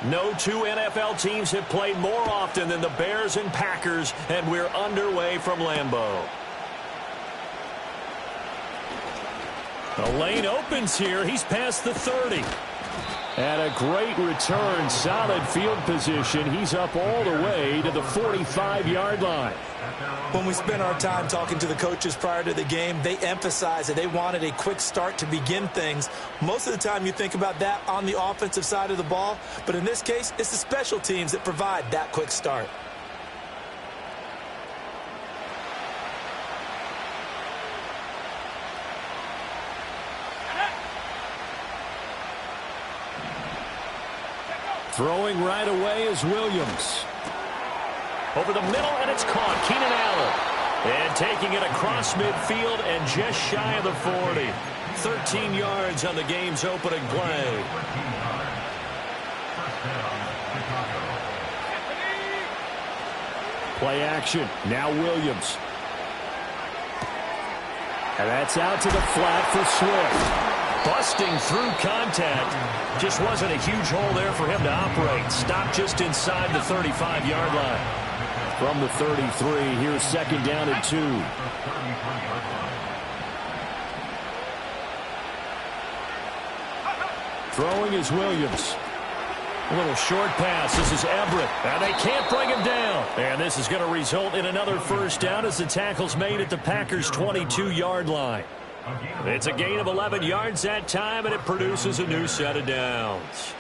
No two NFL teams have played more often than the Bears and Packers, and we're underway from Lambeau. The lane opens here. He's past the 30. And a great return, solid field position. He's up all the way to the 45-yard line. When we spent our time talking to the coaches prior to the game, they emphasized that they wanted a quick start to begin things. Most of the time you think about that on the offensive side of the ball, but in this case, it's the special teams that provide that quick start. Throwing right away is Williams. Over the middle, and it's caught. Keenan Allen. And taking it across midfield and just shy of the 40. 13 yards on the game's opening play. Play action. Now Williams. And that's out to the flat for Swift. Busting through contact. Just wasn't a huge hole there for him to operate. Stopped just inside the 35-yard line. From the 33, here's second down and 2. Throwing is Williams. A little short pass. This is Everett. And they can't bring him down. And this is going to result in another first down as the tackle's made at the Packers' 22-yard line. It's a gain of 11 yards that time, and it produces a new set of downs.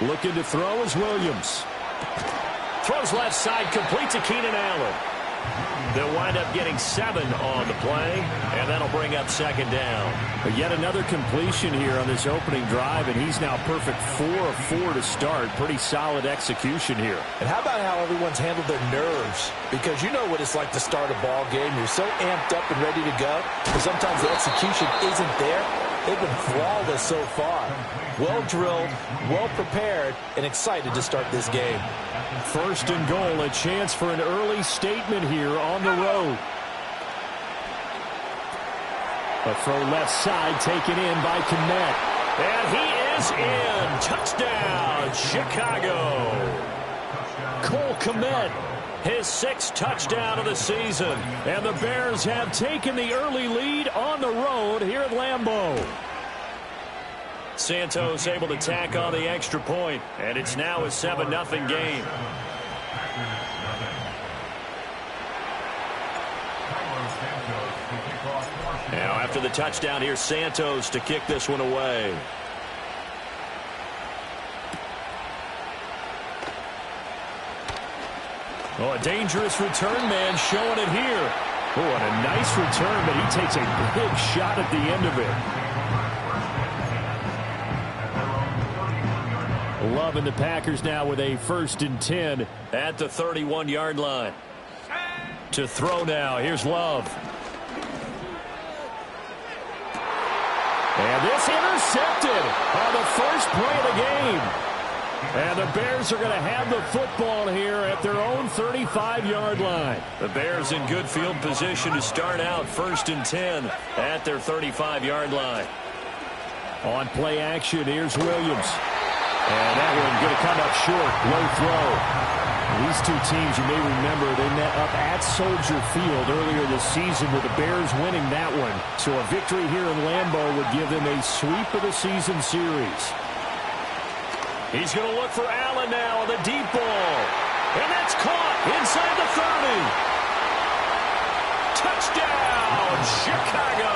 Looking to throw is Williams. Throws left side, complete to Keenan Allen. They'll wind up getting 7 on the play, and that'll bring up second down. But yet another completion here on this opening drive, and he's now perfect 4 of 4 to start. Pretty solid execution here. And how about how everyone's handled their nerves? Because you know what it's like to start a ball game. You're so amped up and ready to go, but sometimes the execution isn't there. They've been flawless so far. Well drilled, well prepared, and excited to start this game. First and goal, a chance for an early statement here on the road. A throw left side taken in by Kmet. And he is in. Touchdown, Chicago. Cole Kmet, his 6th touchdown of the season. And the Bears have taken the early lead on the road here at Lambeau. Santos able to tack on the extra point, and it's now a 7-0 game. Now after the touchdown, here's Santos to kick this one away. Oh, a dangerous return man showing it here. Oh, and a nice return, but he takes a big shot at the end of it. Love and the Packers now with a 1st and 10 at the 31-yard line. To throw now, here's Love. And this intercepted on the first play of the game. And the Bears are going to have the football here at their own 35-yard line. The Bears in good field position to start out 1st and 10 at their 35-yard line. On play action, here's Williams. And that one going to come up short. Low throw. These two teams, you may remember, they met up at Soldier Field earlier this season with the Bears winning that one. So a victory here in Lambeau would give them a sweep of the season series. He's going to look for Allen now on the deep ball. And that's caught inside the 30. Touchdown, Chicago.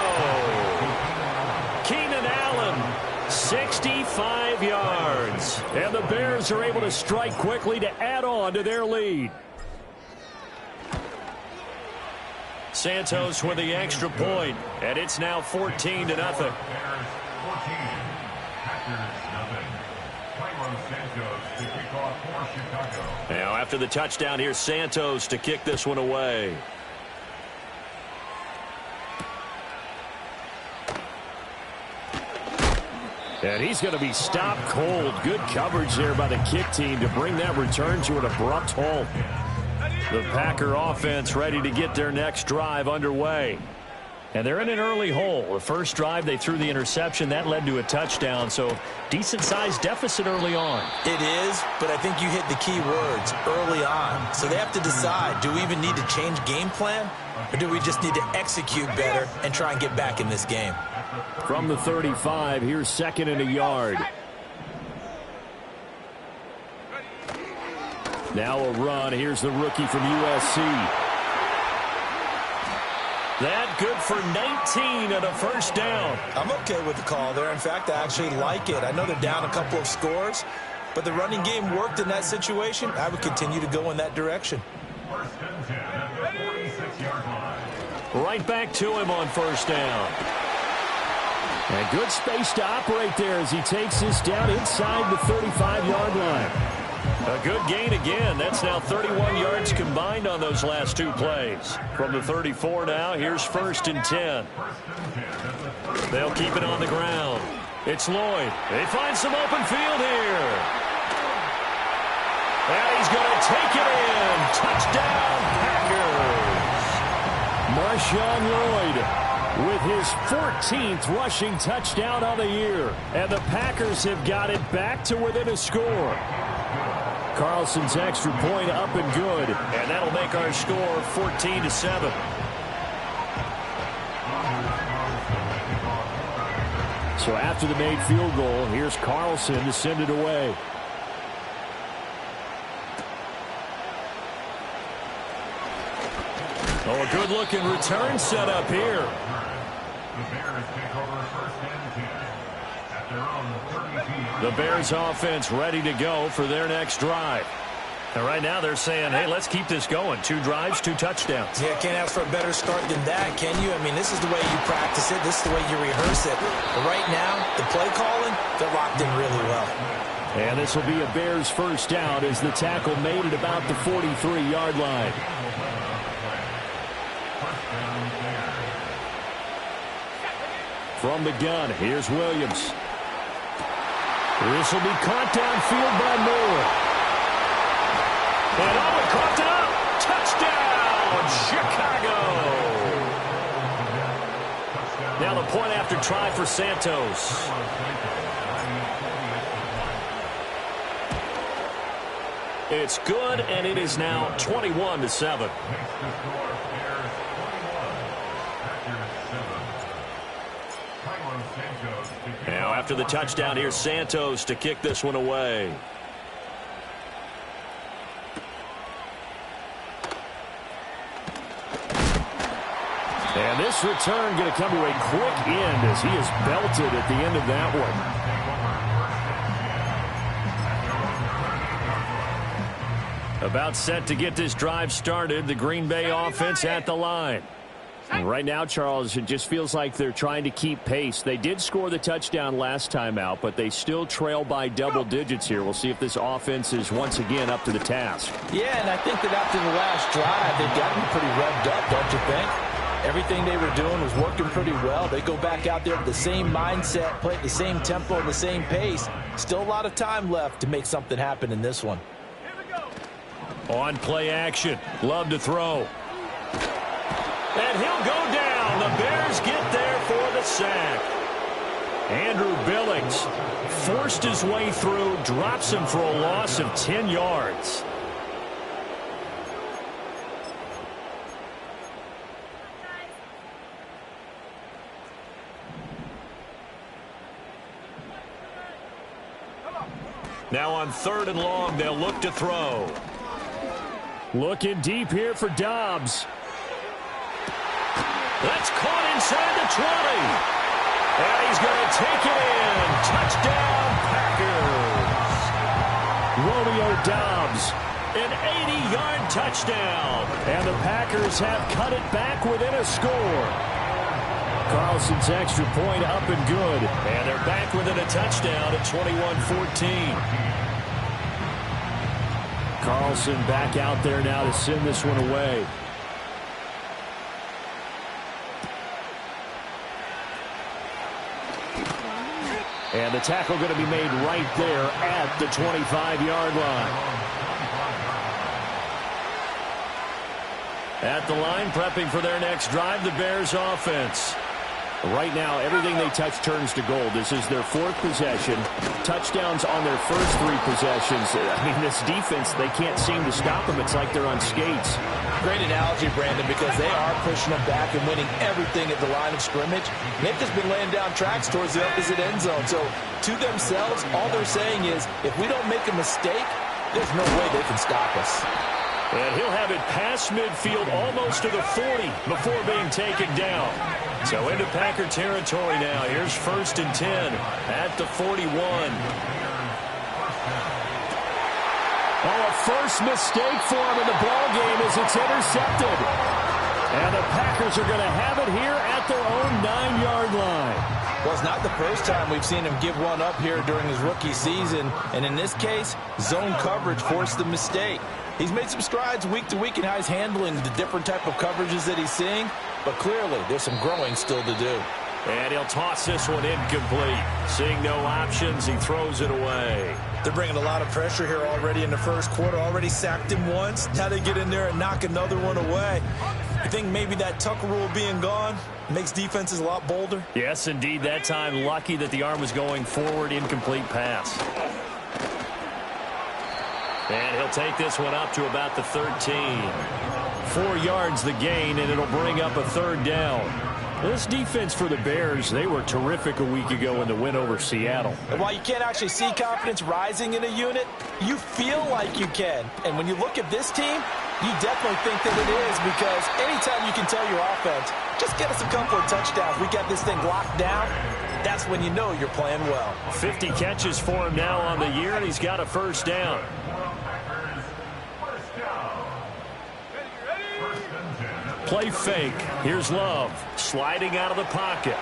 Keenan Allen, 65 yards. And the Bears are able to strike quickly to add on to their lead. Santos with the extra point, and it's now 14-0. Now after the touchdown, here's Santos to kick this one away. And he's going to be stopped cold. Good coverage there by the kick team to bring that return to an abrupt halt. The Packer offense ready to get their next drive underway. And they're in an early hole. The first drive, they threw the interception. That led to a touchdown, so decent-sized deficit early on. It is, but I think you hit the key words, early on. So they have to decide, do we even need to change game plan, or do we just need to execute better and try and get back in this game? From the 35, here's 2nd and a yard. Now a run. Here's the rookie from USC. That good for 19 and a first down. I'm okay with the call there. In fact, I actually like it. I know they're down a couple of scores, but the running game worked in that situation. I would continue to go in that direction. Right back to him on first down. And good space to operate there as he takes this down inside the 35-yard line. A good gain again. That's now 31 yards combined on those last two plays. From the 34 now, here's 1st and 10. They'll keep it on the ground. It's Lloyd. They find some open field here. And he's going to take it in. Touchdown, Packers. Marshawn Lloyd with his 14th rushing touchdown of the year. And the Packers have got it back to within a score. Carlson's extra point up and good. And that'll make our score 14-7. So after the made field goal, here's Carlson to send it away. Oh, a good-looking return set up here. The Bears offense ready to go for their next drive. And right now they're saying, hey, let's keep this going. 2 drives, 2 touchdowns. Yeah, can't ask for a better start than that, can you? I mean, this is the way you practice it. This is the way you rehearse it. But right now, the play calling, they're locked in really well. And this will be a Bears first down as the tackle made it about the 43-yard line. From the gun, here's Williams. This will be caught downfield by Moore. And caught it up. Touchdown, Chicago. Now the point after try for Santos. It's good, and it is now 21-7. Now after the touchdown, here's Santos to kick this one away. And this return going to come to a quick end as he is belted at the end of that one. About set to get this drive started. The Green Bay offense at the line. And right now, Charles, it just feels like they're trying to keep pace. They did score the touchdown last time out, but they still trail by double digits here. We'll see if this offense is once again up to the task. Yeah, and I think that after the last drive, they've gotten pretty revved up, don't you think? Everything they were doing was working pretty well. They go back out there with the same mindset, play at the same tempo and the same pace. Still a lot of time left to make something happen in this one. On play action. Love to throw. And he'll go down. The Bears get there for the sack. Andrew Billings forced his way through, drops him for a loss of 10 yards. Now on 3rd and long, they'll look to throw. Looking deep here for Dobbs. That's caught inside the 20. And he's going to take it in. Touchdown, Packers. Romeo Dobbs, an 80-yard touchdown. And the Packers have cut it back within a score. Carlson's extra point up and good. And they're back within a touchdown at 21-14. Carlson back out there now to send this one away. And the tackle going to be made right there at the 25-yard line. At the line, prepping for their next drive, the Bears offense. Right now, everything they touch turns to gold. This is their fourth possession. Touchdowns on their first three possessions. I mean, this defense, they can't seem to stop them. It's like they're on skates. Great analogy, Brandon, because they are pushing them back and winning everything at the line of scrimmage. And they've just been laying down tracks towards the opposite end zone. So, to themselves, all they're saying is, if we don't make a mistake, there's no way they can stop us. And he'll have it past midfield almost to the 40 before being taken down. So into Packer territory now. Here's 1st and 10 at the 41. Oh, a first mistake for him in the ball game as it's intercepted. And the Packers are going to have it here at their own 9-yard line. Well, it's not the first time we've seen him give one up here during his rookie season. And in this case, zone coverage forced the mistake. He's made some strides week to week in how he's handling the different type of coverages that he's seeing. But clearly, there's some growing still to do. And he'll toss this one incomplete. Seeing no options, he throws it away. They're bringing a lot of pressure here already in the first quarter. Already sacked him once. Now they get in there and knock another one away. I think maybe that tuck rule being gone makes defenses a lot bolder. Yes, indeed. That time, lucky that the arm was going forward. Incomplete pass. And he'll take this one up to about the 13. 4 yards the gain, and it'll bring up a 3rd down. This defense for the Bears, they were terrific a week ago in the win over Seattle. And while you can't actually see confidence rising in a unit, you feel like you can. And when you look at this team, you definitely think that it is, because anytime you can tell your offense, just get us a couple of touchdowns, we got this thing locked down, that's when you know you're playing well. 50 catches for him now on the year, and he's got a 1st down. Play fake. Here's Love. Sliding out of the pocket.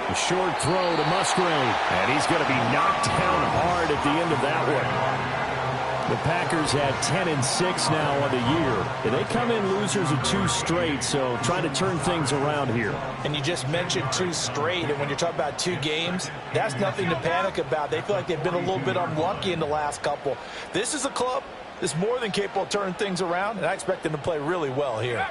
A short throw to Musgrave. And he's going to be knocked down hard at the end of that one. The Packers have 10-6 now on the year. And they come in losers of 2 straight, so trying to turn things around here. And you just mentioned 2 straight, and when you're talking about 2 games, that's nothing to panic about. They feel like they've been a little bit unlucky in the last couple. This is a club is more than capable of turning things around, and I expect them to play really well here.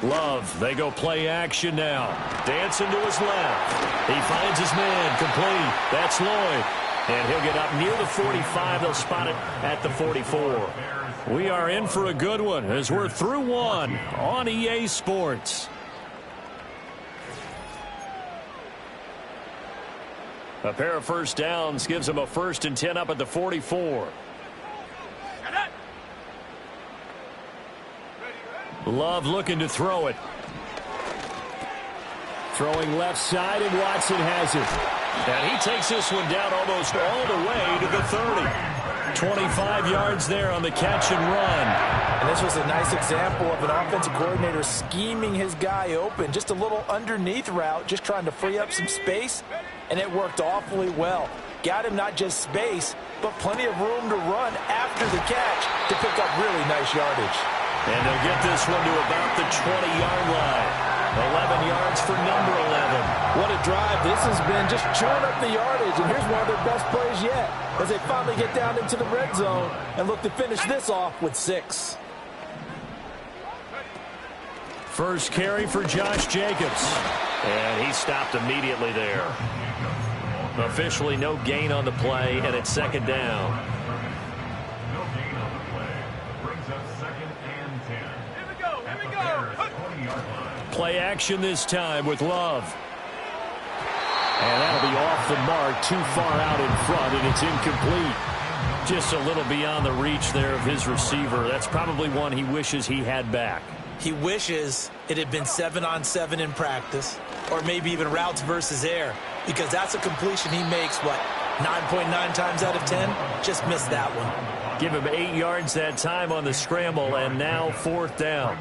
Love, they go play action now. Dancing to his left. He finds his man, complete. That's Lloyd. And he'll get up near the 45. They'll spot it at the 44. We are in for a good one as we're through one on EA Sports. A pair of 1st downs gives them a 1st and 10 up at the 44. Love looking to throw it. Throwing left side, and Watson has it. And he takes this one down almost all the way to the 30. 25 yards there on the catch and run. And this was a nice example of an offensive coordinator scheming his guy open. Just a little underneath route, just trying to free up some space, and it worked awfully well. Got him not just space, but plenty of room to run after the catch to pick up really nice yardage. And they'll get this one to about the 20-yard line. 11 yards for number 11. What a drive this has been, just chewing up the yardage. And here's one of their best plays yet, as they finally get down into the red zone and look to finish this off with 6. First carry for Josh Jacobs. And he stopped immediately there. Officially no gain on the play, and it's 2nd down. Play action this time with Love. And that'll be off the mark, too far out in front, and it's incomplete. Just a little beyond the reach there of his receiver. That's probably one he wishes he had back. He wishes it had been 7-on-7 in practice, or maybe even routes versus air, because that's a completion he makes, 9.9 times out of 10? Just missed that one. Give him 8 yards that time on the scramble, and now 4th down.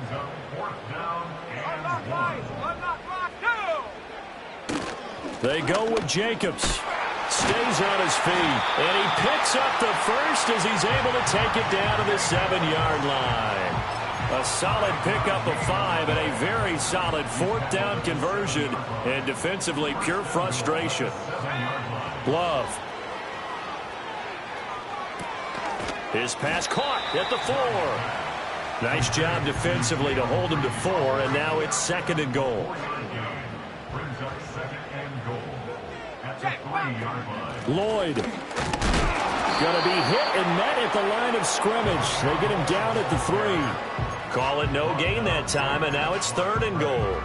They go with Jacobs. Stays on his feet, and he picks up the first as he's able to take it down to the 7-yard line. A solid pickup of 5 and a very solid fourth down conversion, and defensively pure frustration. Love. His pass caught at the 4. Nice job defensively to hold him to 4, and now it's 2nd and goal. Lloyd. Going to be hit and met at the line of scrimmage. They get him down at the 3. Call it no gain that time, and now it's 3rd and goal.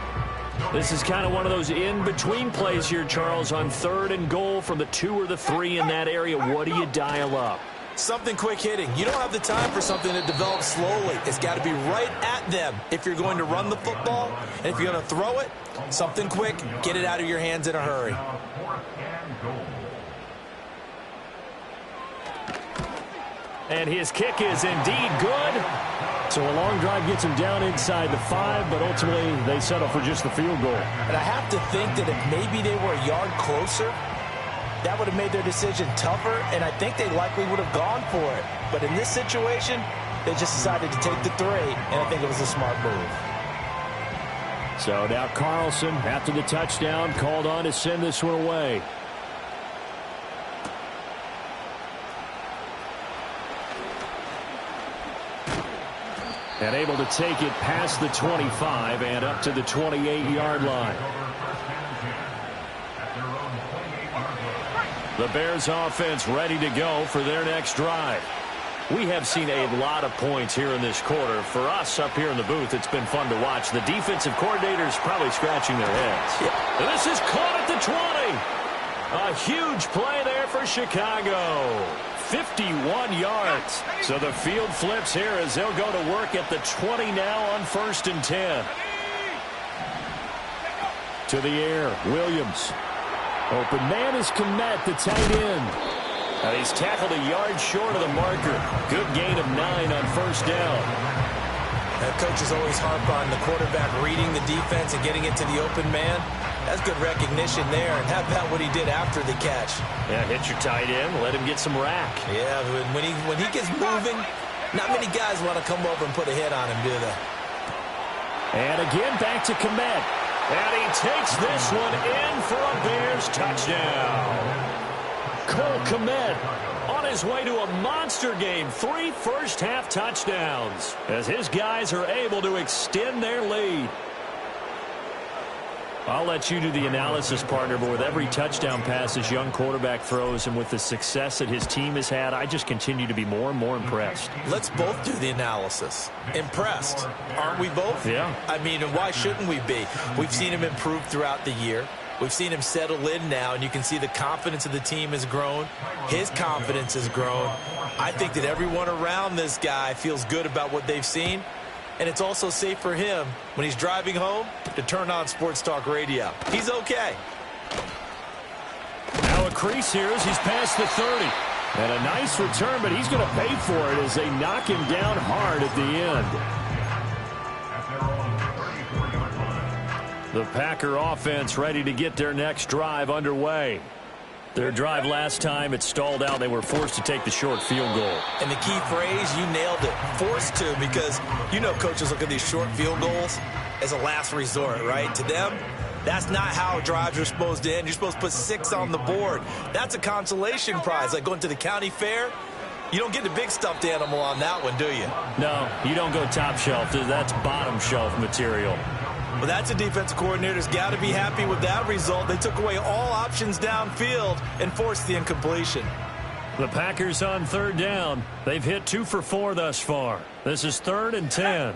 This is kind of one of those in-between plays here, Charles, on 3rd and goal from the 2 or the 3 in that area. What do you dial up? Something quick hitting. You don't have the time for something that develops slowly. It's got to be right at them if you're going to run the football. And if you're going to throw it, something quick, get it out of your hands in a hurry. And his kick is indeed good. So a long drive gets him down inside the 5, but ultimately they settle for just the field goal. And I have to think that if maybe they were a yard closer, that would have made their decision tougher, and I think they likely would have gone for it. But in this situation, they just decided to take the 3, and I think it was a smart move. So now Carlson, after the touchdown, called on to send this one away. And able to take it past the 25 and up to the 28-yard line. The Bears offense ready to go for their next drive. We have seen a lot of points here in this quarter. For us up here in the booth, it's been fun to watch. The defensive coordinators probably scratching their heads. Yeah. And this is caught at the 20. A huge play there for Chicago. 51 yards. So the field flips here as they'll go to work at the 20 now on 1st and 10. To the air, Williams. Open man is Kmet, the tight end. Now he's tackled a yard short of the marker. Good gain of 9 on 1st down. Coaches always harp on the quarterback reading the defense and getting it to the open man. That's good recognition there, and how about what he did after the catch? Yeah, hit your tight end, let him get some rack. Yeah, when he gets moving, not many guys want to come over and put a hit on him, do they? And again, back to Kmet. And he takes this one in for a Bears touchdown. Cole Kmet on his way to a monster game. 3 first-half touchdowns as his guys are able to extend their lead. I'll let you do the analysis, partner, but with every touchdown pass this young quarterback throws and with the success that his team has had, I just continue to be more and more impressed. Let's both do the analysis. Impressed, aren't we both? Yeah. I mean, and why shouldn't we be? We've seen him improve throughout the year. We've seen him settle in now, and you can see the confidence of the team has grown. His confidence has grown. I think that everyone around this guy feels good about what they've seen. And it's also safe for him when he's driving home to turn on Sports Talk Radio. He's okay. Now a crease here as he's past the 30. And a nice return, but he's going to pay for it as they knock him down hard at the end. The Packer offense ready to get their next drive underway. Their drive last time, it stalled out. They were forced to take the short field goal. And the key phrase, you nailed it, forced to, because you know coaches look at these short field goals as a last resort, right? To them, that's not how drives are supposed to end. You're supposed to put 6 on the board. That's a consolation prize, like going to the county fair. You don't get the big stuffed animal on that one, do you? No, you don't go top shelf. That's bottom shelf material. Well, that's a defensive coordinator's got to be happy with that result. They took away all options downfield and forced the incompletion. The Packers on 3rd down. They've hit 2 for 4 thus far. This is 3rd and 10.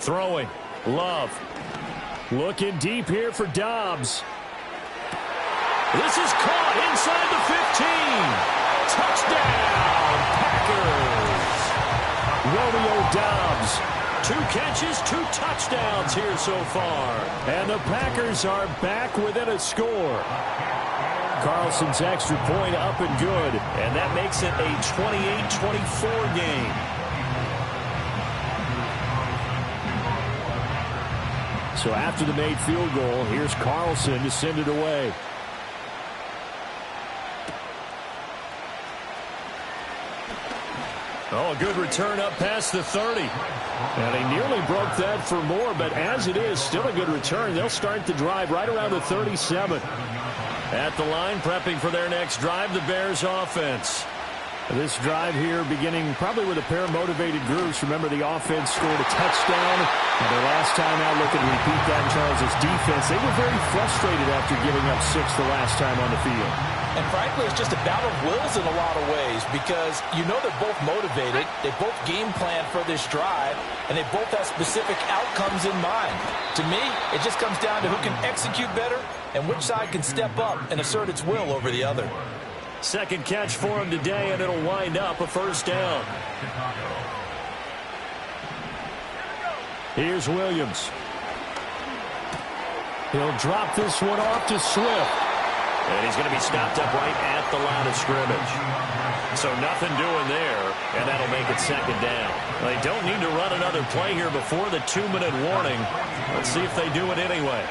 Throwing. Love. Looking deep here for Dobbs. This is caught inside the 15. Touchdown, Packers. Romeo Dobbs, 2 catches, 2 touchdowns here so far. And the Packers are back within a score. Carlson's extra point up and good. And that makes it a 28-24 game. So after the made field goal, here's Carlson to send it away. Oh, a good return up past the 30. And he nearly broke that for more, but as it is, still a good return. They'll start the drive right around the 37. At the line, prepping for their next drive, the Bears offense. This drive here beginning probably with a pair of motivated groups. Remember, the offense scored a touchdown. And their last time out, looking to repeat that in Charles' defense. They were very frustrated after giving up 6 the last time on the field. And frankly, it's just a battle of wills in a lot of ways because you know they're both motivated. They both game plan for this drive, and they both have specific outcomes in mind. To me, it just comes down to who can execute better and which side can step up and assert its will over the other. Second catch for him today, and it'll wind up a first down. Here's Williams. He'll drop this one off to Swift. And he's going to be stopped up right at the line of scrimmage. So nothing doing there, and that'll make it second down. They don't need to run another play here before the 2-minute warning. Let's see if they do it anyway.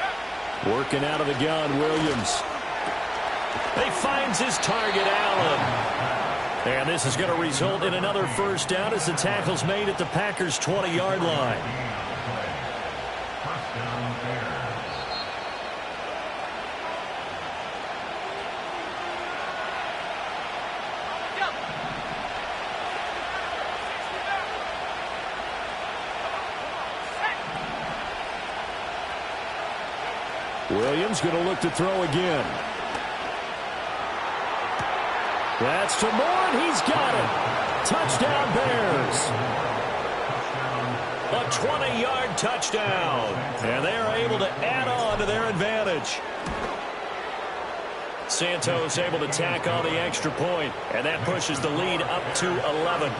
Working out of the gun, Williams. He finds his target, Allen. And this is going to result in another first down as the tackle's made at the Packers' 20-yard line. Williams going to look to throw again. That's to Moore, and he's got it. Touchdown, Bears. A 20-yard touchdown. And they are able to add on to their advantage. Santos able to tack on the extra point, and that pushes the lead up to 11.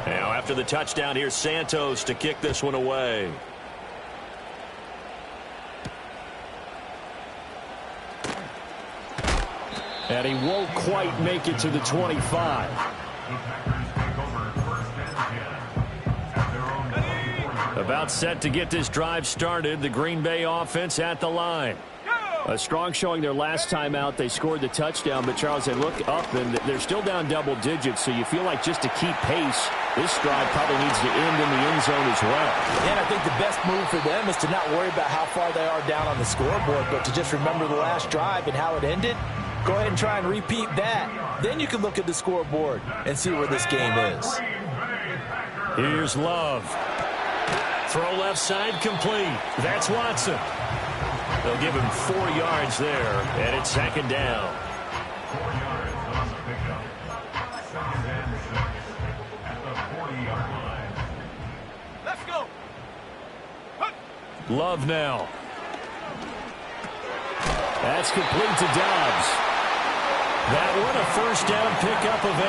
Now, after the touchdown, here's Santos to kick this one away. And he won't quite make it to the 25. About set to get this drive started. The Green Bay offense at the line. A strong showing their last time out. They scored the touchdown, but Charles, they look up, and they're still down double digits, so you feel like just to keep pace, this drive probably needs to end in the end zone as well. And I think the best move for them is to not worry about how far they are down on the scoreboard, but to just remember the last drive and how it ended. Go ahead and try and repeat that. Then you can look at the scoreboard and see where this game is. Here's Love. Throw left side complete. That's Watson. They'll give him 4 yards there, and it's second down. Let's go. Love now. That's complete to Dobbs. That one a first down pickup of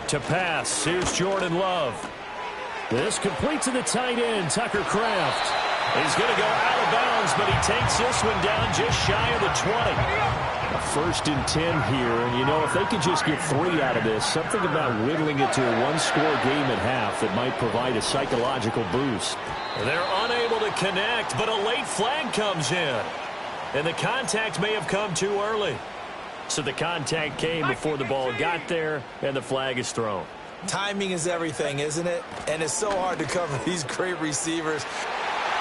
8. To pass, here's Jordan Love. This complete to the tight end, Tucker Kraft. He's going to go out of bounds, but he takes this one down just shy of the 20. A 1st and 10 here, and you know, if they could just get 3 out of this, something about whittling it to a 1-score game at half that might provide a psychological boost. They're unable to connect, but a late flag comes in. And the contact may have come too early. So the contact came before the ball got there, and the flag is thrown. Timing is everything, isn't it? And it's so hard to cover these great receivers.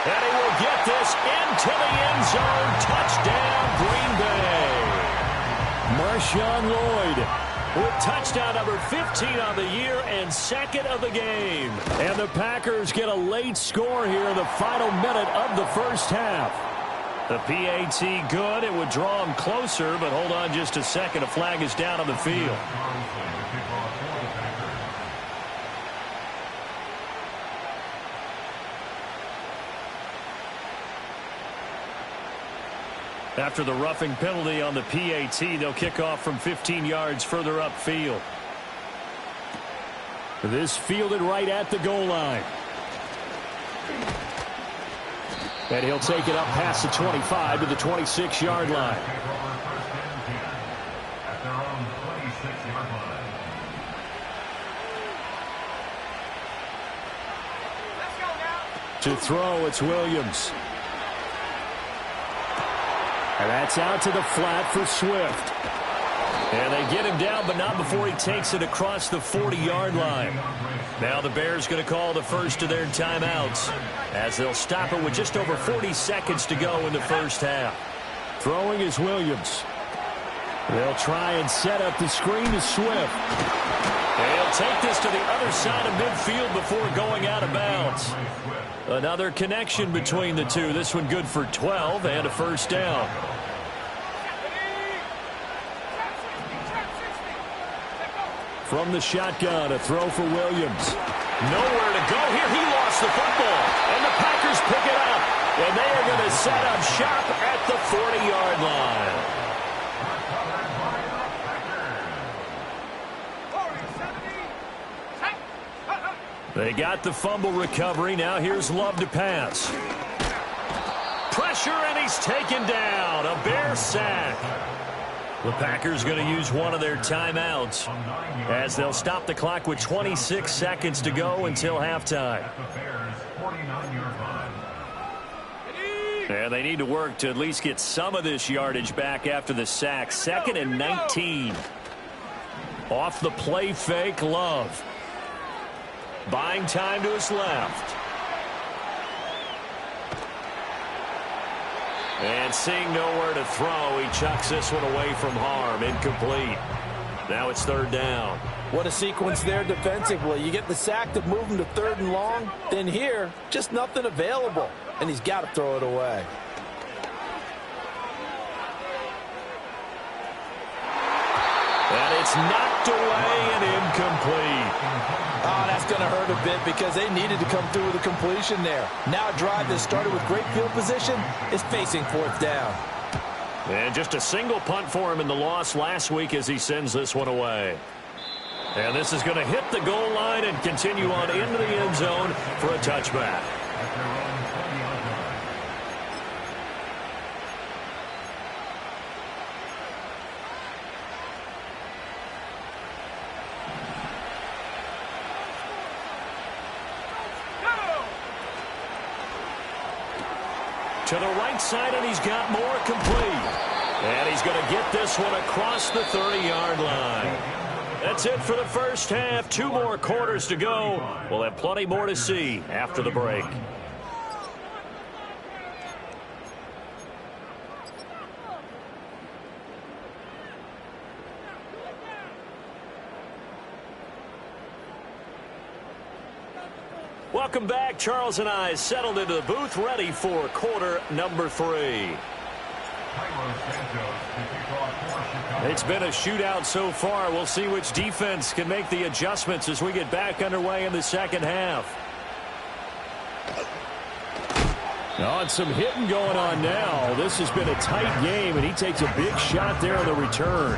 And he will get this into the end zone. Touchdown, Green Bay. Marshawn Lloyd with touchdown number 15 on the year and 2nd of the game. And the Packers get a late score here in the final minute of the first half. The PAT good. It would draw him closer, but hold on just a second. A flag is down on the field. After the roughing penalty on the PAT, they'll kick off from 15 yards further upfield. This fielded right at the goal line. And he'll take it up past the 25 to the 26-yard line. To throw, it's Williams. And that's out to the flat for Swift. And they get him down, but not before he takes it across the 40-yard line. Now the Bears going to call the first of their timeouts as they'll stop it with just over 40 seconds to go in the first half. Throwing is Williams. They'll try and set up the screen to Swift. They'll take this to the other side of midfield before going out of bounds. Another connection between the two. This one good for 12 and a first down. From the shotgun, a throw for Williams. Nowhere to go here. He lost the football. And the Packers pick it up. And they are going to set up shop at the 40-yard line. They got the fumble recovery. Now here's Love to pass. Pressure, and he's taken down. A Bear sack. The Packers going to use one of their timeouts as they'll stop the clock with 26 seconds to go until halftime. And they need to work to at least get some of this yardage back after the sack. 2nd and 19. Off the play fake, Love. Buying time to his left. And seeing nowhere to throw, he chucks this one away from harm. Incomplete. Now it's 3rd down. What a sequence there defensively. You get the sack to move him to 3rd and long. Then here, just nothing available. And he's got to throw it away. And it's knocked away and incomplete. Oh, that's going to hurt a bit because they needed to come through with a completion there. Now a drive that started with great field position is facing 4th down. And just a single punt for him in the loss last week as he sends this one away. And this is going to hit the goal line and continue on into the end zone for a touchback. To the right side, and he's got more complete. And he's going to get this one across the 30-yard line. That's it for the first half. 2 more quarters to go. We'll have plenty more to see after the break. Welcome back. Charles and I settled into the booth, ready for quarter number 3. It's been a shootout so far. We'll see which defense can make the adjustments as we get back underway in the second half. Oh, and some hitting going on now. This has been a tight game, and he takes a big shot there on the return.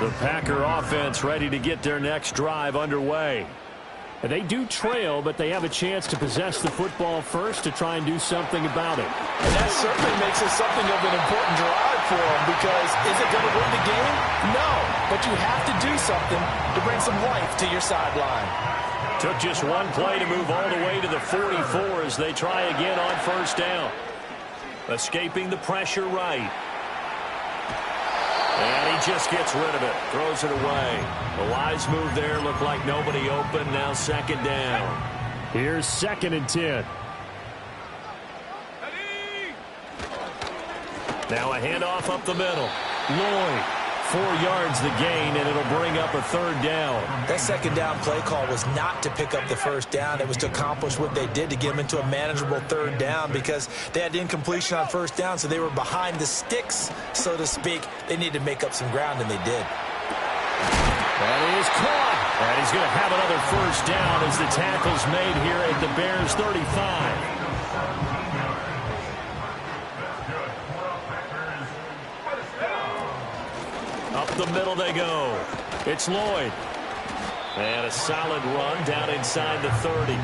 The Packer offense ready to get their next drive underway. And they do trail, but they have a chance to possess the football first to try and do something about it. And that certainly makes it something of an important drive for them because is it going to win the game? No, but you have to do something to bring some life to your sideline. Took just one play to move all the way to the 44 as they try again on first down. Escaping the pressure right. And he just gets rid of it. Throws it away. The wise move there. Looked like nobody open. Now 2nd down. Here's 2nd and 10. Now a handoff up the middle. Lloyd. 4 yards the gain, and it'll bring up a 3rd down. That 2nd down play call was not to pick up the 1st down. It was to accomplish what they did to get them into a manageable 3rd down because they had incompletion on 1st down, so they were behind the sticks, so to speak. They needed to make up some ground, and they did. That is caught. And he's going to have another 1st down as the tackle's made here at the Bears 35. Up the middle they go. It's Lloyd. And a solid run down inside the 30.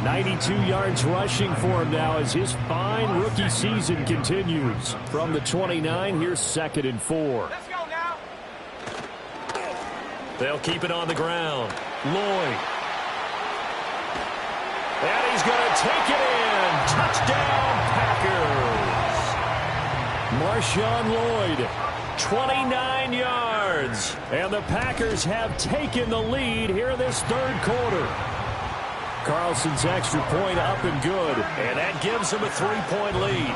92 yards rushing for him now as his fine rookie season continues. From the 29, here's 2nd and 4. Let's go now. They'll keep it on the ground. Lloyd. And he's going to take it in. Touchdown, Packers. Marshawn Lloyd. 29 yards. And the Packers have taken the lead here in this 3rd quarter. Carlson's extra point up and good. And that gives him a 3-point lead.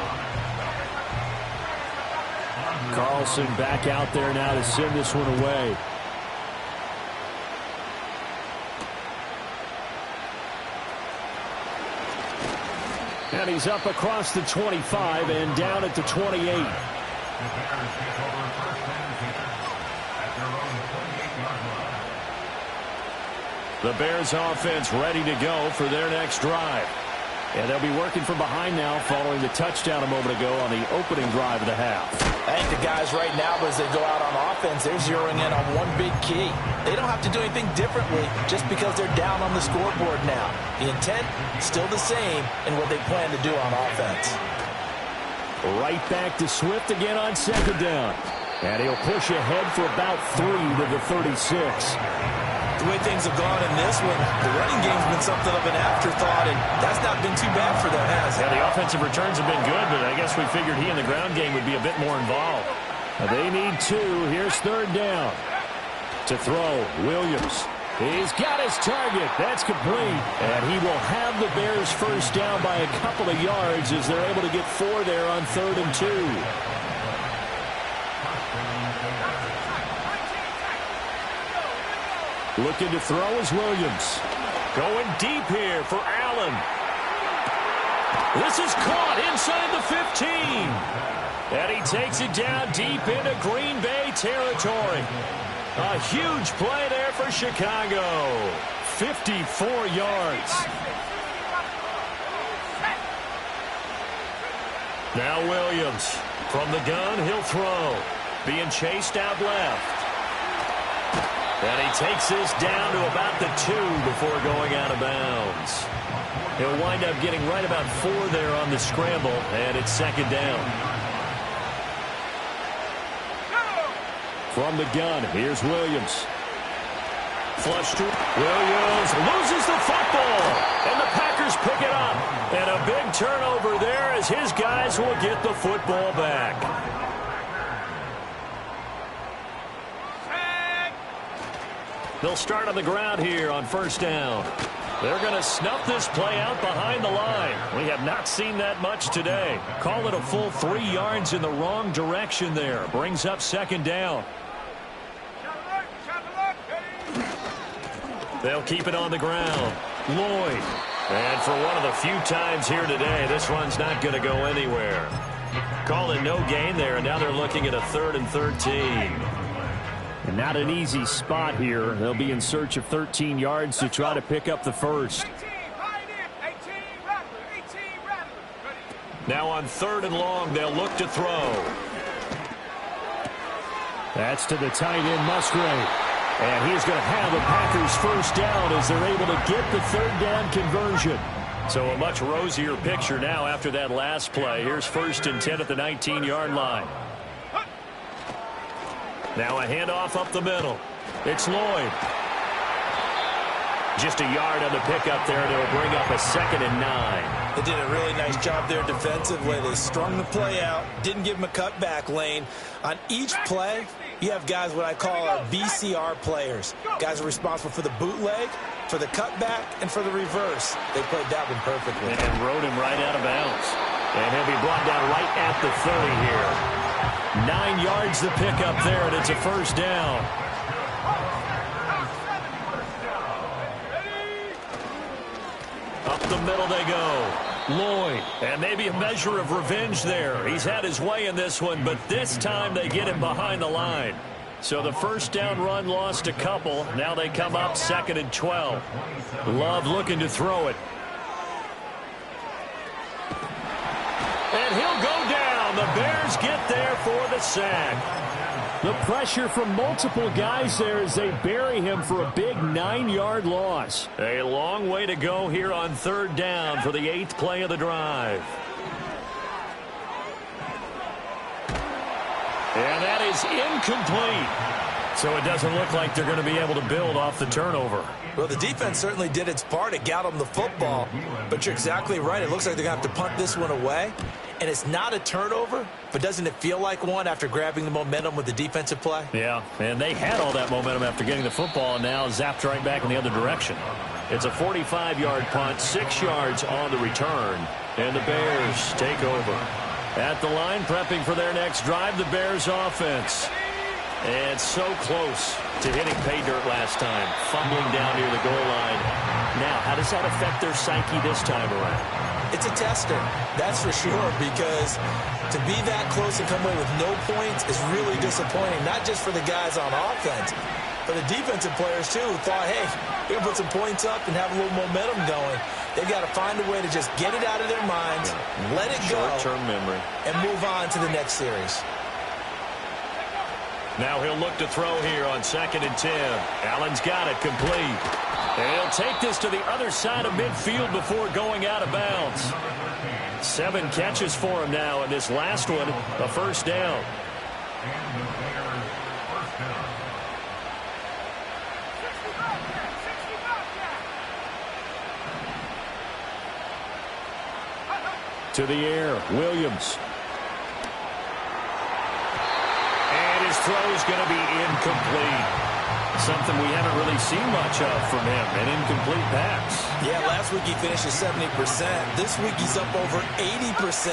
Carlson back out there now to send this one away. And he's up across the 25 and down at the 28. The Bears offense ready to go for their next drive. And they'll be working from behind now following the touchdown a moment ago on the opening drive of the half. I think the guys right now, as they go out on offense, they're zeroing in on one big key. They don't have to do anything differently just because they're down on the scoreboard now. The intent still the same in what they plan to do on offense. Right back to Swift again on 2nd down. And he'll push ahead for about 3 to the 36. The way things have gone in this one, the running game's been something of an afterthought, and that's not been too bad for them, has it? Yeah, the offensive returns have been good, but I guess we figured he in the ground game would be a bit more involved. They need 2. Here's 3rd down. To throw, Williams. He's got his target. That's complete. And he will have the Bears first down by a couple of yards as they're able to get 4 there on 3rd and 2. Looking to throw is Williams. Going deep here for Allen. This is caught inside the 15. And he takes it down deep into Green Bay territory. A huge play there for Chicago. 54 yards. Now Williams. From the gun, he'll throw. Being chased out left. And he takes this down to about the 2 before going out of bounds. He'll wind up getting right about 4 there on the scramble, and it's 2nd down. From the gun, here's Williams. Flush to Williams, loses the football, and the Packers pick it up. And a big turnover there as his guys will get the football back. They'll start on the ground here on 1st down. They're going to snuff this play out behind the line. We have not seen that much today. Call it a full 3 yards in the wrong direction there. Brings up 2nd down. They'll keep it on the ground. Lloyd. And for one of the few times here today, this run's not going to go anywhere. Call it no gain there, and now they're looking at a 3rd and 13. And not an easy spot here. They'll be in search of 13 yards to try to pick up the first. Now on 3rd and long, they'll look to throw. That's to the tight end, Musgrave. And he's going to have the Packers first down as they're able to get the 3rd down conversion. So a much rosier picture now after that last play. Here's 1st and 10 at the 19-yard line. Now a handoff up the middle. It's Lloyd. Just a yard on the pickup there, and it'll bring up a 2nd and 9. They did a really nice job there defensively. They strung the play out, didn't give him a cutback lane. On each play, you have guys what I call our BCR players. Guys are responsible for the bootleg, for the cutback, and for the reverse. They played that one perfectly. And rode him right out of bounds. And he'll be brought down right at the 30 here. 9 yards to pick up there, and it's a first down. Up the middle they go. Lloyd. And maybe a measure of revenge there. He's had his way in this one, but this time they get him behind the line. So the first down run lost a couple. Now they come up 2nd and 12. Love looking to throw it. And he'll go down. The Bears get there for the sack. The pressure from multiple guys there as they bury him for a big 9-yard loss. A long way to go here on third down for the 8th play of the drive. And that is incomplete. So it doesn't look like they're going to be able to build off the turnover. Well, the defense certainly did its part. It got them the football. But you're exactly right. It looks like they're going to have to punt this one away. And it's not a turnover, but doesn't it feel like one after grabbing the momentum with the defensive play? Yeah, and they had all that momentum after getting the football and now zapped right back in the other direction. It's a 45-yard punt, 6 yards on the return, and the Bears take over. At the line, prepping for their next drive, the Bears offense. And so close to hitting pay dirt last time, fumbling down near the goal line. Now, how does that affect their psyche this time around? It's a tester, that's for sure, because to be that close and come away with no points is really disappointing, not just for the guys on offense, but the defensive players, too, who thought, hey, we're going to put some points up and have a little momentum going. They've got to find a way to just get it out of their minds, let it go, short-term memory, and move on to the next series. Now he'll look to throw here on 2nd and 10. Allen's got it complete. And he'll take this to the other side of midfield before going out of bounds. 7 catches for him now, and this last one, a first down. To the air, Williams. His throw is going to be incomplete. Something we haven't really seen much of from him, an incomplete pass. Yeah, last week he finished at 70%. This week he's up over 80%.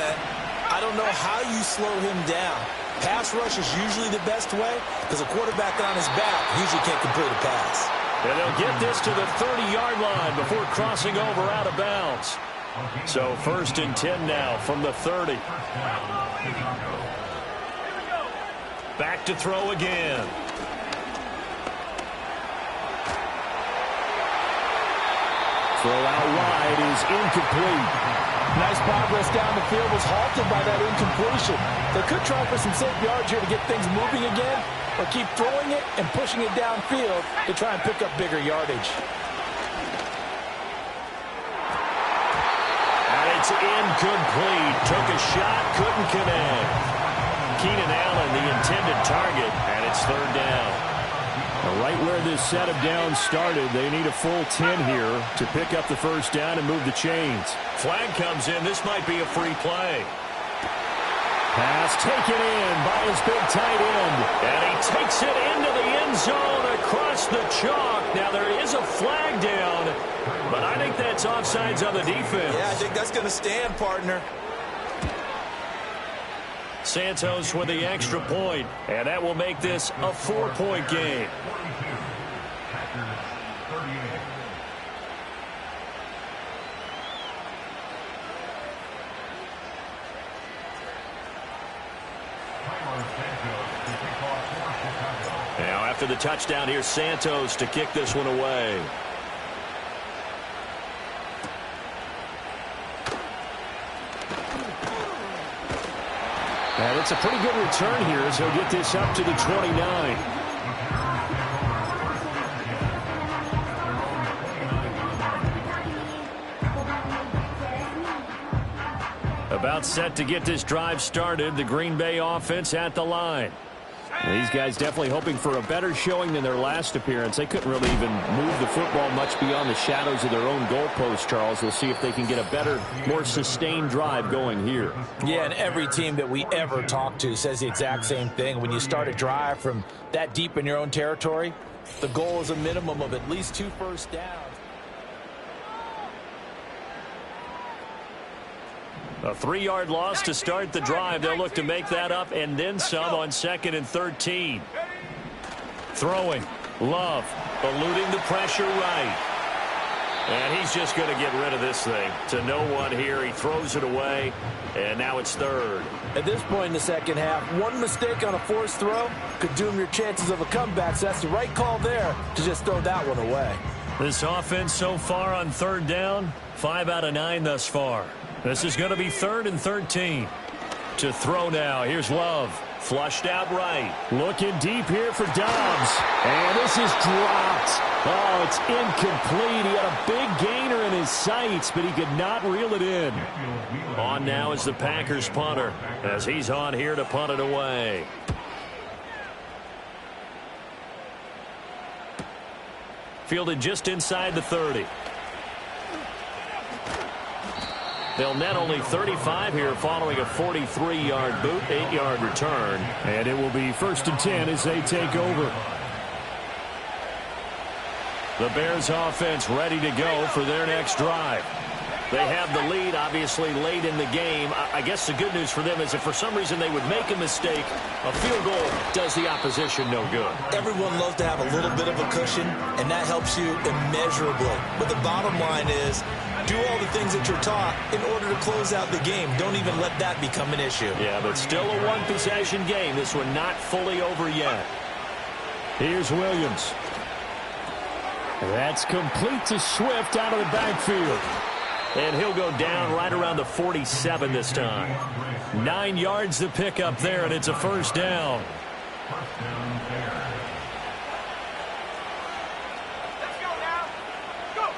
I don't know how you slow him down. Pass rush is usually the best way because a quarterback on his back usually can't complete a pass. And they'll get this to the 30-yard line before crossing over out of bounds. So 1st and 10 now from the 30. Back to throw again. Throw out wide is incomplete. Nice progress down the field was halted by that incompletion. They could try for some safe yards here to get things moving again, or keep throwing it and pushing it downfield to try and pick up bigger yardage. And it's incomplete. Took a shot, couldn't connect. Keenan Allen, the intended target, and it's 3rd down. Right where this set of downs started, they need a full 10 here to pick up the first down and move the chains. Flag comes in. This might be a free play. Pass taken in by his big tight end. And he takes it into the end zone across the chalk. Now, there is a flag down, but I think that's offsides on the defense. Yeah, I think that's going to stand, partner. Santos with the extra point, and that will make this a 4-point game. Now after the touchdown, here's Santos to kick this one away. And it's a pretty good return here as he'll get this up to the 29. About set to get this drive started. The Green Bay offense at the line. These guys definitely hoping for a better showing than their last appearance. They couldn't really even move the football much beyond the shadows of their own goalpost, Charles. We'll see if they can get a better, more sustained drive going here. Yeah, and every team that we ever talk to says the exact same thing. When you start a drive from that deep in your own territory, the goal is a minimum of at least 2 first downs. A 3-yard loss to start the drive. They'll look to make that up and then some on 2nd and 13. Throwing. Love. Eluding the pressure right. And he's just going to get rid of this thing. To no one here. He throws it away. And now it's 3rd. At this point in the second half, one mistake on a forced throw could doom your chances of a comeback. So that's the right call there to just throw that one away. This offense so far on 3rd down, 5 out of 9 thus far. This is going to be 3rd and 13. To throw now. Here's Love. Flushed out right. Looking deep here for Dobbs. And this is dropped. Oh, it's incomplete. He had a big gainer in his sights, but he could not reel it in. On now is the Packers punter as he's on here to punt it away. Fielded just inside the 30. They'll net only 35 here following a 43-yard boot, 8-yard return. And it will be 1st and 10 as they take over. The Bears offense ready to go for their next drive. They have the lead, obviously, late in the game. I guess the good news for them is if for some reason they would make a mistake, a field goal does the opposition no good. Everyone loves to have a little bit of a cushion, and that helps you immeasurably. But the bottom line is, do all the things that you're taught in order to close out the game. Don't even let that become an issue. Yeah, but still a one-possession game. This one not fully over yet. Here's Williams. That's complete to Swift out of the backfield. And he'll go down right around the 47 this time. 9 yards to pick up there, and it's a 1st down. Let's go now. Go.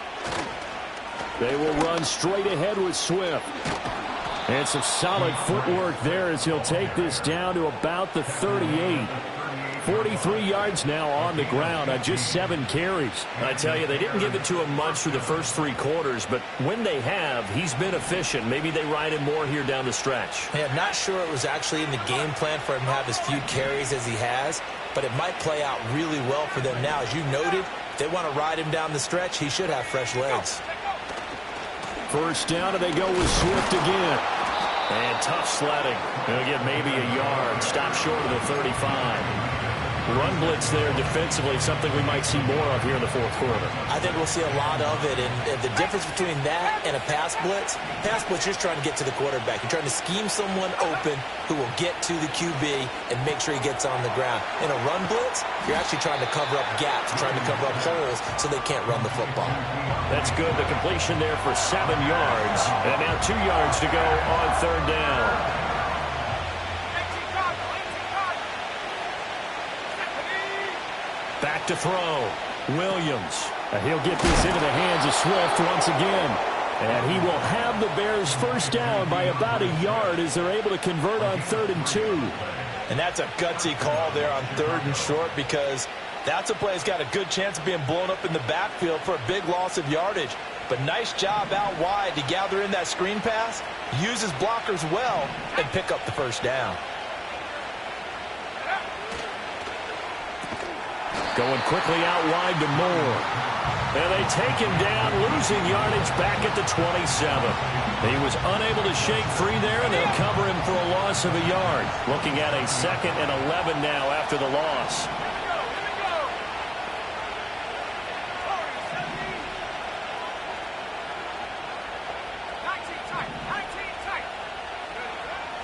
They will run straight ahead with Swift. And some solid footwork there as he'll take this down to about the 38. 43 yards now on the ground on just 7 carries. I tell you, they didn't give it to him much through the first 3 quarters, but when they have, he's been efficient. Maybe they ride him more here down the stretch. Yeah, not sure it was actually in the game plan for him to have as few carries as he has, but it might play out really well for them now. As you noted, if they want to ride him down the stretch, he should have fresh legs. 1st down, and they go with Swift again. And tough sledding. He'll get maybe a yard. Stop short of the 35. Run blitz there defensively, something we might see more of here in the 4th quarter. I think we'll see a lot of it, and the difference between that and a pass blitz, you're just trying to get to the quarterback. You're trying to scheme someone open who will get to the QB and make sure he gets on the ground. In a run blitz, you're actually trying to cover up gaps, trying to cover up holes so they can't run the football. That's good. The completion there for 7 yards. And now 2 yards to go on 3rd down. Back to throw. Williams. He'll get this into the hands of Swift once again. And he will have the Bears 1st down by about a yard as they're able to convert on 3rd and 2. And that's a gutsy call there on 3rd and short because that's a play that's got a good chance of being blown up in the backfield for a big loss of yardage. But nice job out wide to gather in that screen pass, use his blockers well, and pick up the 1st down. Going quickly out wide to Moore. And they take him down, losing yardage back at the 27. He was unable to shake free there, and they'll cover him for a loss of a yard. Looking at a 2nd and 11 now after the loss.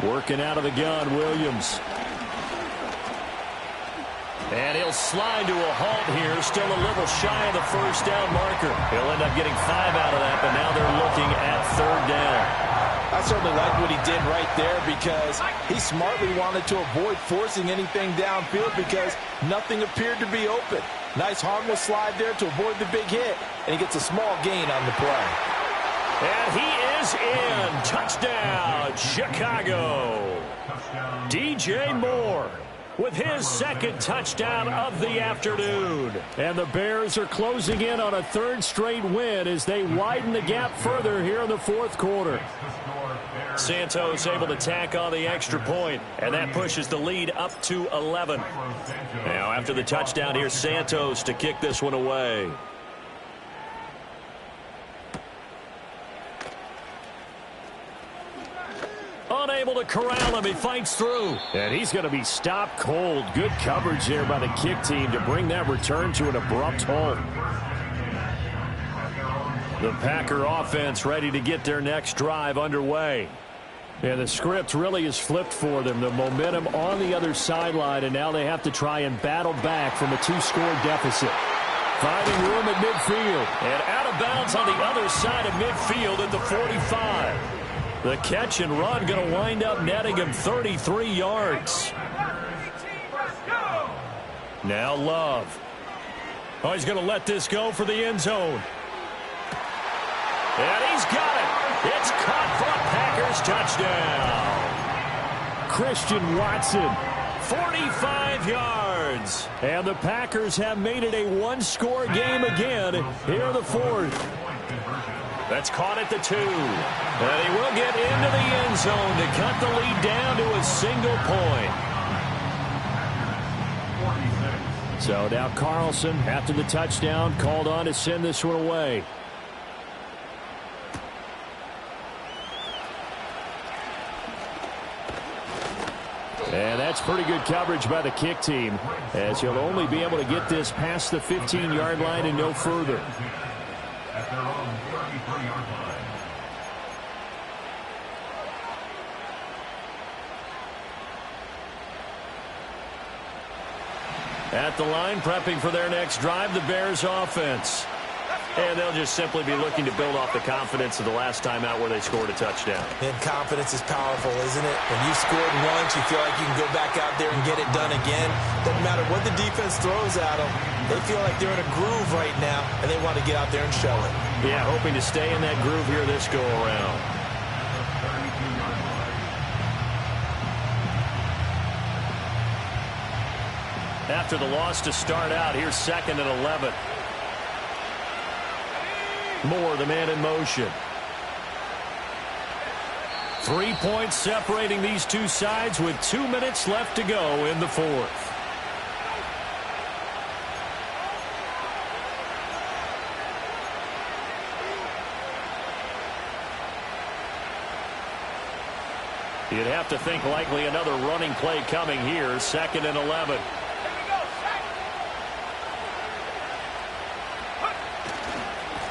Working out of the gun, Williams. And he'll slide to a halt here, still a little shy of the 1st down marker. He'll end up getting 5 out of that, but now they're looking at 3rd down. I certainly like what he did right there because he smartly wanted to avoid forcing anything downfield because nothing appeared to be open. Nice harmless slide there to avoid the big hit, and he gets a small gain on the play. And he is in. Touchdown, Chicago. DJ Moore with his 2nd touchdown of the afternoon. And the Bears are closing in on a 3rd straight win as they widen the gap further here in the 4th quarter. Santos able to tack on the extra point, and that pushes the lead up to 11. Now after the touchdown, here's Santos to kick this one away. Unable to corral him. He fights through. And he's going to be stopped cold. Good coverage there by the kick team to bring that return to an abrupt halt. The Packer offense ready to get their next drive underway. And the script really is flipped for them. The momentum on the other sideline, and now they have to try and battle back from a 2-score deficit. Finding room at midfield. And out of bounds on the other side of midfield at the 45. The catch and run going to wind up netting him 33 yards. Now Love. Oh, he's going to let this go for the end zone. And he's got it. It's caught for a Packers touchdown. Christian Watson. 45 yards. And the Packers have made it a one-score game again here in the fourth. That's caught at the 2. And he will get into the end zone to cut the lead down to a single point. So now Carlson, after the touchdown, called on to send this one away. And that's pretty good coverage by the kick team, as he'll only be able to get this past the 15-yard line and no further. At their own 33-yard line. At the line, prepping for their next drive, the Bears offense. And they'll just simply be looking to build off the confidence of the last time out where they scored a touchdown. And confidence is powerful, isn't it? When you've scored once, you feel like you can go back out there and get it done again. Doesn't matter what the defense throws at them. They feel like they're in a groove right now, and they want to get out there and show it. Yeah, hoping to stay in that groove here this go-around. After the loss to start out, here's 2nd and 11. Moore, the man in motion. 3 points separating these two sides with 2 minutes left to go in the fourth. You'd have to think likely another running play coming here. 2nd and 11.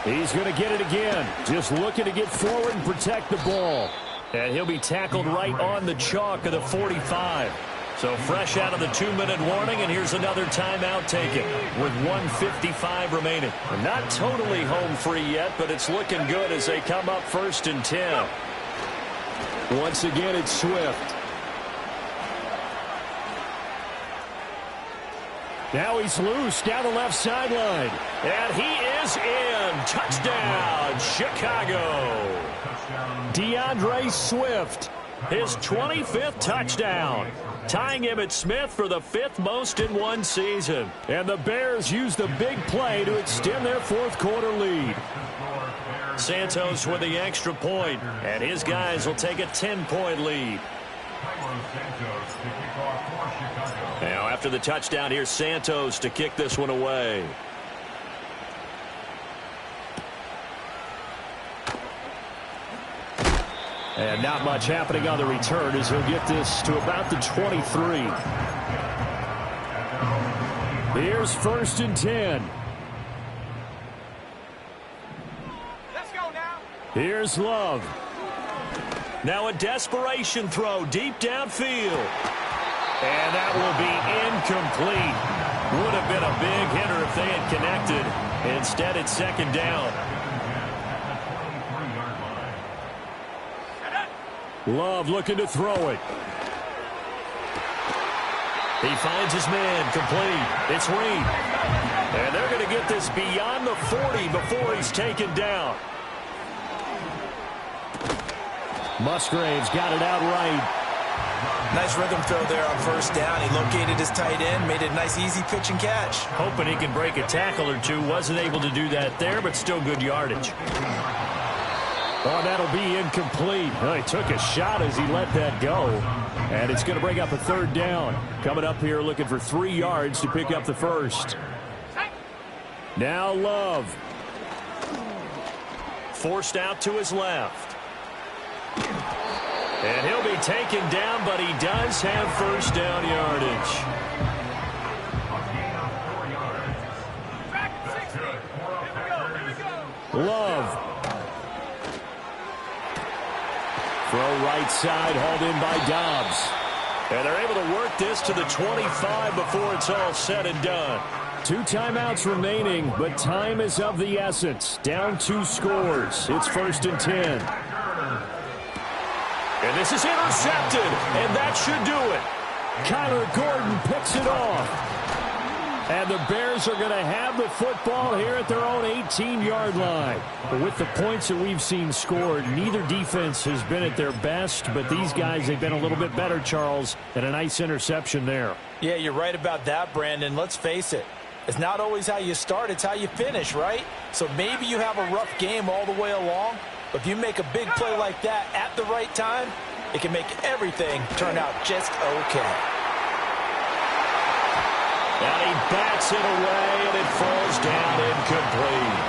He's going to get it again. Just looking to get forward and protect the ball. And he'll be tackled right on the chalk of the 45. So fresh out of the 2-minute warning, and here's another timeout taken with 1:55 remaining. Not totally home free yet, but it's looking good as they come up 1st and 10. Once again, it's Swift. Now he's loose down the left sideline. And he is in. Touchdown, Chicago. DeAndre Swift. His 25th touchdown. Tying him at Smith for the 5th most in one season. And the Bears use the big play to extend their fourth-quarter lead. Santos with the extra point, and his guys will take a 10-point lead. Now, after the touchdown, here's Santos to kick this one away. And not much happening on the return as he'll get this to about the 23. Here's 1st and 10. Let's go now. Here's Love. Now a desperation throw deep downfield. And that will be incomplete. Would have been a big hitter if they had connected. Instead, it's 2nd down. Love looking to throw it. He finds his man, complete. It's Reed. And they're going to get this beyond the 40 before he's taken down. Musgrave's got it out right. Nice rhythm throw there on 1st down. He located his tight end, made a nice easy pitch and catch. Hoping he can break a tackle or two. Wasn't able to do that there, but still good yardage. Oh, that'll be incomplete. Well, he took a shot as he let that go. And it's going to bring up a 3rd down. Coming up here looking for 3 yards to pick up the 1st. Now Love. Forced out to his left. And he'll be taken down, but he does have 1st down yardage. Love. Throw right side, hauled in by Dobbs. And they're able to work this to the 25 before it's all said and done. 2 timeouts remaining, but time is of the essence. Down 2 scores. It's 1st and 10. And this is intercepted, and that should do it. Kyler Gordon picks it off. And the Bears are going to have the football here at their own 18-yard line. But with the points that we've seen scored, neither defense has been at their best, but these guys, they've been a little bit better, Charles, and a nice interception there. Yeah, you're right about that, Brandon. Let's face it. It's not always how you start, it's how you finish, right? So maybe you have a rough game all the way along, but if you make a big play like that at the right time, it can make everything turn out just okay. And he bats it away, and it falls down incomplete.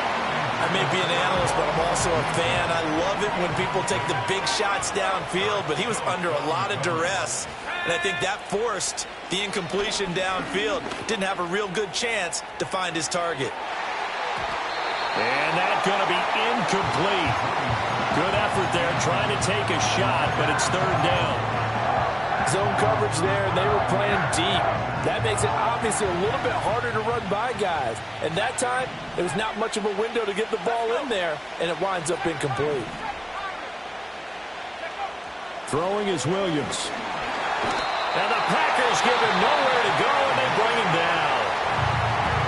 I may be an analyst, but I'm also a fan. I love it when people take the big shots downfield, but he was under a lot of duress, and I think that forced the incompletion downfield. Didn't have a real good chance to find his target. And that's going to be incomplete. Good effort there trying to take a shot, but it's third down. Zone coverage there, and they were playing deep. That makes it obviously a little bit harder to run by guys. And that time, there was not much of a window to get the ball in there, and it winds up incomplete. Throwing is Williams. And the Packers give him nowhere to go, and they bring him down.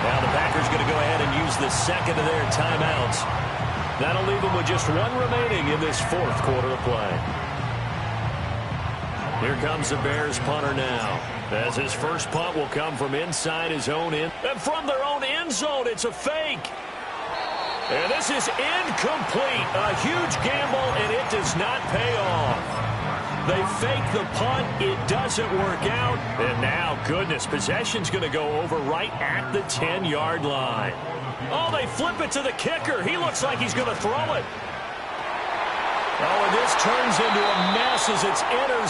Now the Packers going to go ahead and use the second of their timeouts. That'll leave them with just one remaining in this fourth quarter of play. Here comes the Bears punter now, as his first punt will come from inside his own end. And from their own end zone, it's a fake. And this is incomplete. A huge gamble, and it does not pay off. They fake the punt. It doesn't work out. And now, goodness, possession's going to go over right at the 10-yard line. Oh, they flip it to the kicker. He looks like he's going to throw it. Oh, and this turns into a mess as it's intercepted.